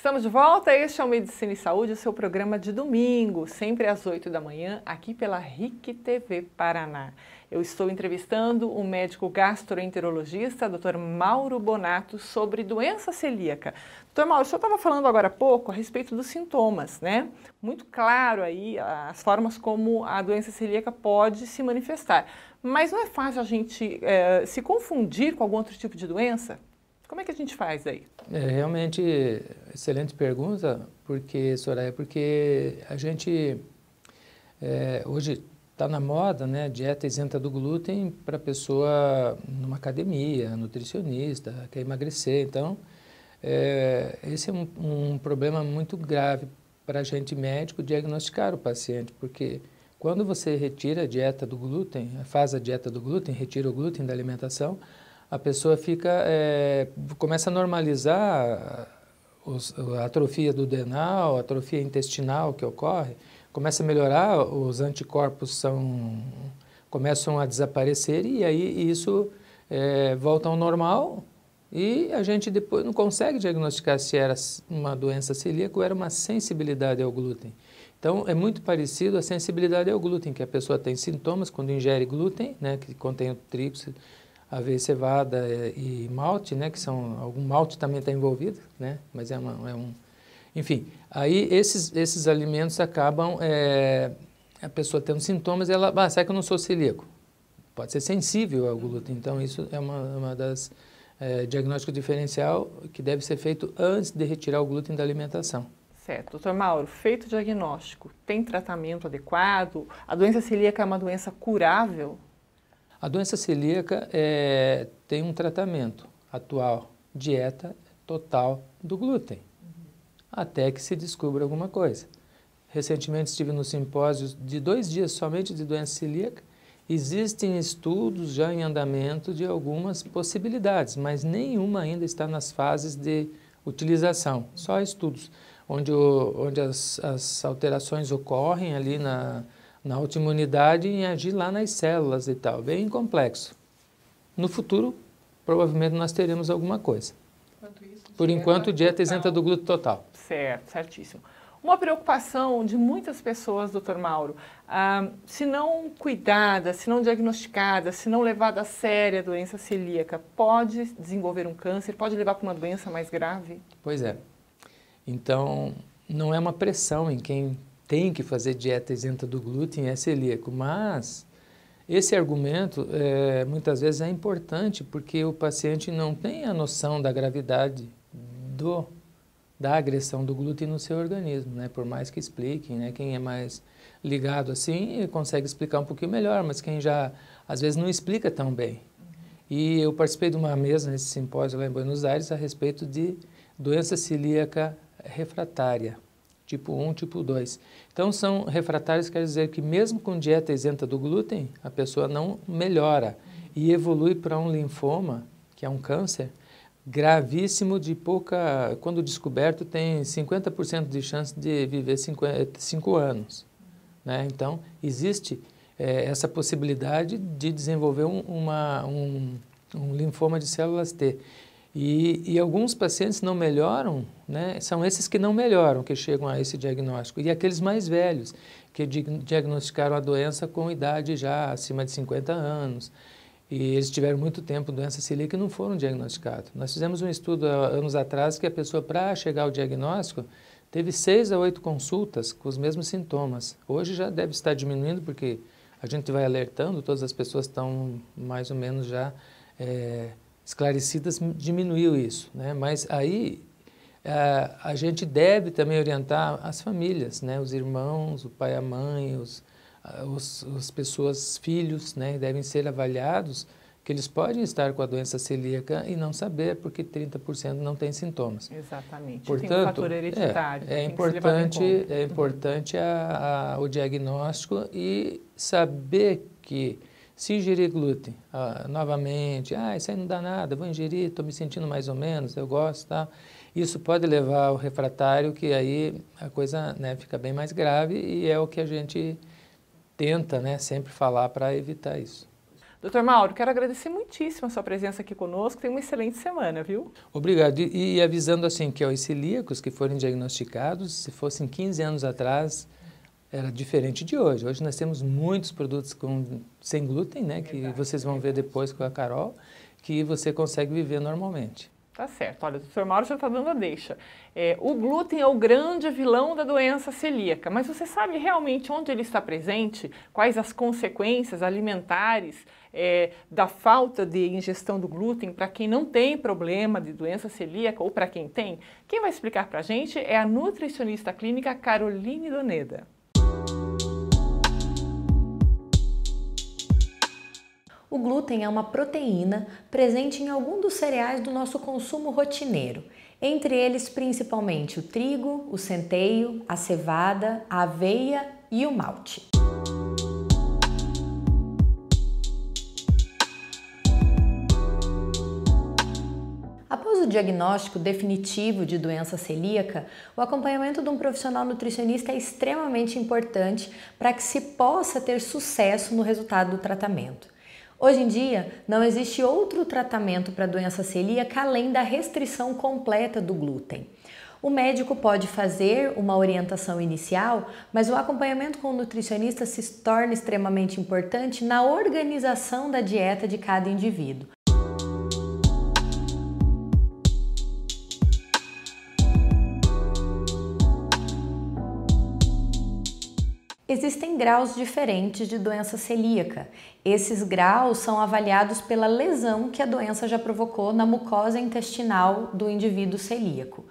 Estamos de volta, este é o Medicina e Saúde, o seu programa de domingo, sempre às 8 da manhã, aqui pela RIC TV Paraná. Eu estou entrevistando o médico gastroenterologista, Dr. Mauro Bonato, sobre doença celíaca. Dr. Mauro, o senhor estava falando agora há pouco a respeito dos sintomas, né? Muito claro aí as formas como a doença celíaca pode se manifestar. Mas não é fácil a gente se confundir com algum outro tipo de doença? Como é que a gente faz aí? Realmente, excelente pergunta, Soraya, porque a gente hoje está na moda, né, dieta isenta do glúten para pessoa numa academia, nutricionista, quer emagrecer. Então, esse é um problema muito grave para a gente médico diagnosticar o paciente, porque quando você retira a dieta do glúten, faz a dieta do glúten, retira o glúten da alimentação, a pessoa começa a normalizar a atrofia do duodenal, a atrofia intestinal que ocorre, começa a melhorar, os anticorpos começam a desaparecer e aí isso volta ao normal e a gente depois não consegue diagnosticar se era uma doença celíaca ou era uma sensibilidade ao glúten. Então, é muito parecido a sensibilidade ao glúten, que a pessoa tem sintomas quando ingere glúten, né, que contém o trigo, aveia, cevada e malte, né, que algum malte também está envolvido, né, mas enfim, aí esses alimentos acabam, a pessoa tendo sintomas, será que eu não sou celíaco? Pode ser sensível ao glúten, então isso é uma das diagnóstico diferencial que deve ser feito antes de retirar o glúten da alimentação. Certo. Doutor Mauro, feito o diagnóstico, tem tratamento adequado? A doença celíaca é uma doença curável? A doença celíaca tem um tratamento atual, dieta total do glúten, até que se descubra alguma coisa. Recentemente estive no simpósio de 2 dias somente de doença celíaca. Existem estudos já em andamento de algumas possibilidades, mas nenhuma ainda está nas fases de utilização, só estudos, onde as alterações ocorrem ali na autoimunidade em agir lá nas células e tal, bem complexo. No futuro, provavelmente nós teremos alguma coisa. Por enquanto, dieta isenta do glúten total. Certo, certíssimo. Uma preocupação de muitas pessoas, doutor Mauro, se não cuidada, se não diagnosticada, se não levada a sério a doença celíaca, pode desenvolver um câncer, pode levar para uma doença mais grave? Pois é. Então, não é uma pressão em quem tem que fazer dieta isenta do glúten é celíaco, mas esse argumento muitas vezes é importante porque o paciente não tem a noção da gravidade da agressão do glúten no seu organismo, né? Por mais que expliquem, né? Quem é mais ligado assim consegue explicar um pouquinho melhor, mas quem já às vezes não explica tão bem. E eu participei de uma mesa nesse simpósio lá em Buenos Aires a respeito de doença celíaca refratária, tipo 1, tipo 2. Então, são refratários, quer dizer que mesmo com dieta isenta do glúten, a pessoa não melhora e evolui para um linfoma, que é um câncer, gravíssimo quando descoberto, tem 50% de chance de viver 5 anos. Né? Então, existe essa possibilidade de desenvolver um linfoma de células T. E alguns pacientes não melhoram, né? São esses que não melhoram, que chegam a esse diagnóstico. E aqueles mais velhos, que diagnosticaram a doença com idade já acima de 50 anos. E eles tiveram muito tempo doença celíaca e não foram diagnosticados. Nós fizemos um estudo há anos atrás que a pessoa, para chegar ao diagnóstico, teve 6 a 8 consultas com os mesmos sintomas. Hoje já deve estar diminuindo, porque a gente vai alertando, todas as pessoas estão mais ou menos já esclarecidas, diminuiu isso, né? Mas aí a gente deve também orientar as famílias, né? Os irmãos, o pai e a mãe, as pessoas, filhos, né? Devem ser avaliados que eles podem estar com a doença celíaca e não saber, porque 30% não tem sintomas. Exatamente. Portanto, tem um fator hereditário. É importante o diagnóstico e saber que se ingerir glúten novamente, isso aí não dá nada, vou ingerir, estou me sentindo mais ou menos, eu gosto, tá? Isso pode levar ao refratário, que aí a coisa, né, fica bem mais grave e é o que a gente tenta, né, sempre falar para evitar isso. Doutor Mauro, quero agradecer muitíssimo a sua presença aqui conosco. Tenha uma excelente semana, viu? Obrigado. E avisando assim que os celíacos que forem diagnosticados, se fossem 15 anos atrás, era diferente de hoje. Hoje nós temos muitos produtos sem glúten, né? Que vocês vão ver depois com a Carol, que você consegue viver normalmente. Tá certo. Olha, o doutor Mauro já está dando a deixa. O glúten é o grande vilão da doença celíaca, mas você sabe realmente onde ele está presente? Quais as consequências alimentares da falta de ingestão do glúten para quem não tem problema de doença celíaca ou para quem tem? Quem vai explicar para a gente é a nutricionista clínica Caroline Doneda. O glúten é uma proteína presente em algum dos cereais do nosso consumo rotineiro, entre eles principalmente o trigo, o centeio, a cevada, a aveia e o malte. Após o diagnóstico definitivo de doença celíaca, o acompanhamento de um profissional nutricionista é extremamente importante para que se possa ter sucesso no resultado do tratamento. Hoje em dia, não existe outro tratamento para a doença celíaca além da restrição completa do glúten. O médico pode fazer uma orientação inicial, mas o acompanhamento com o nutricionista se torna extremamente importante na organização da dieta de cada indivíduo. Existem graus diferentes de doença celíaca. Esses graus são avaliados pela lesão que a doença já provocou na mucosa intestinal do indivíduo celíaco.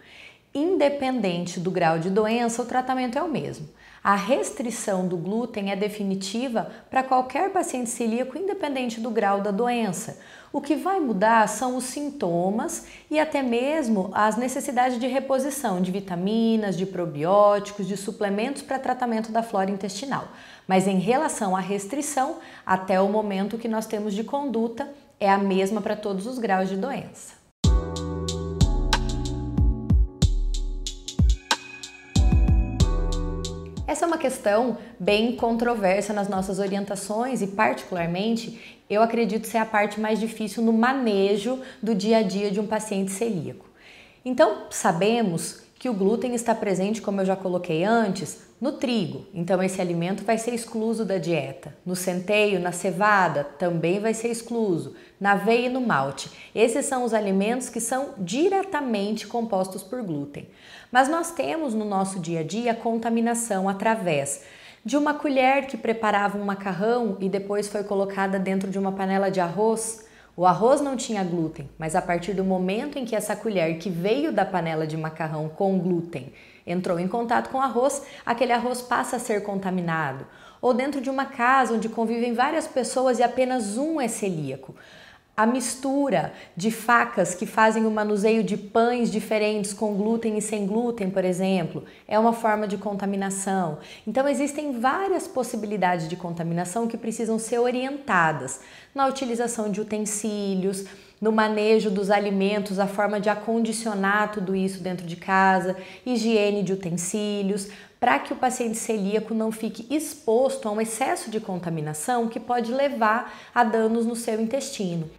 Independente do grau de doença, o tratamento é o mesmo. A restrição do glúten é definitiva para qualquer paciente celíaco, independente do grau da doença. O que vai mudar são os sintomas e até mesmo as necessidades de reposição de vitaminas, de probióticos, de suplementos para tratamento da flora intestinal. Mas em relação à restrição, até o momento que nós temos de conduta é a mesma para todos os graus de doença. Essa é uma questão bem controversa nas nossas orientações e, particularmente, eu acredito ser a parte mais difícil no manejo do dia a dia de um paciente celíaco. Então, sabemos que o glúten está presente, como eu já coloquei antes, no trigo, então esse alimento vai ser excluso da dieta. No centeio, na cevada, também vai ser excluso. Na aveia e no malte. Esses são os alimentos que são diretamente compostos por glúten. Mas nós temos no nosso dia a dia a contaminação através de uma colher que preparava um macarrão e depois foi colocada dentro de uma panela de arroz. O arroz não tinha glúten, mas a partir do momento em que essa colher que veio da panela de macarrão com glúten entrou em contato com o arroz, aquele arroz passa a ser contaminado. Ou dentro de uma casa onde convivem várias pessoas e apenas um é celíaco. A mistura de facas que fazem o manuseio de pães diferentes com glúten e sem glúten, por exemplo, é uma forma de contaminação. Então existem várias possibilidades de contaminação que precisam ser orientadas na utilização de utensílios, no manejo dos alimentos, a forma de acondicionar tudo isso dentro de casa, higiene de utensílios, para que o paciente celíaco não fique exposto a um excesso de contaminação que pode levar a danos no seu intestino.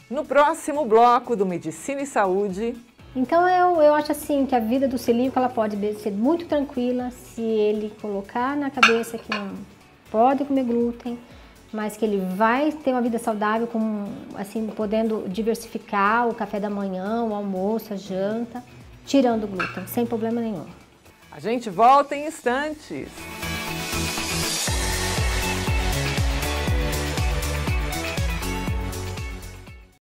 No próximo bloco do Medicina e Saúde... Então eu acho assim que a vida do celíaco ela pode ser muito tranquila se ele colocar na cabeça que não pode comer glúten, mas que ele vai ter uma vida saudável, assim, podendo diversificar o café da manhã, o almoço, a janta, tirando o glúten, sem problema nenhum. A gente volta em instantes.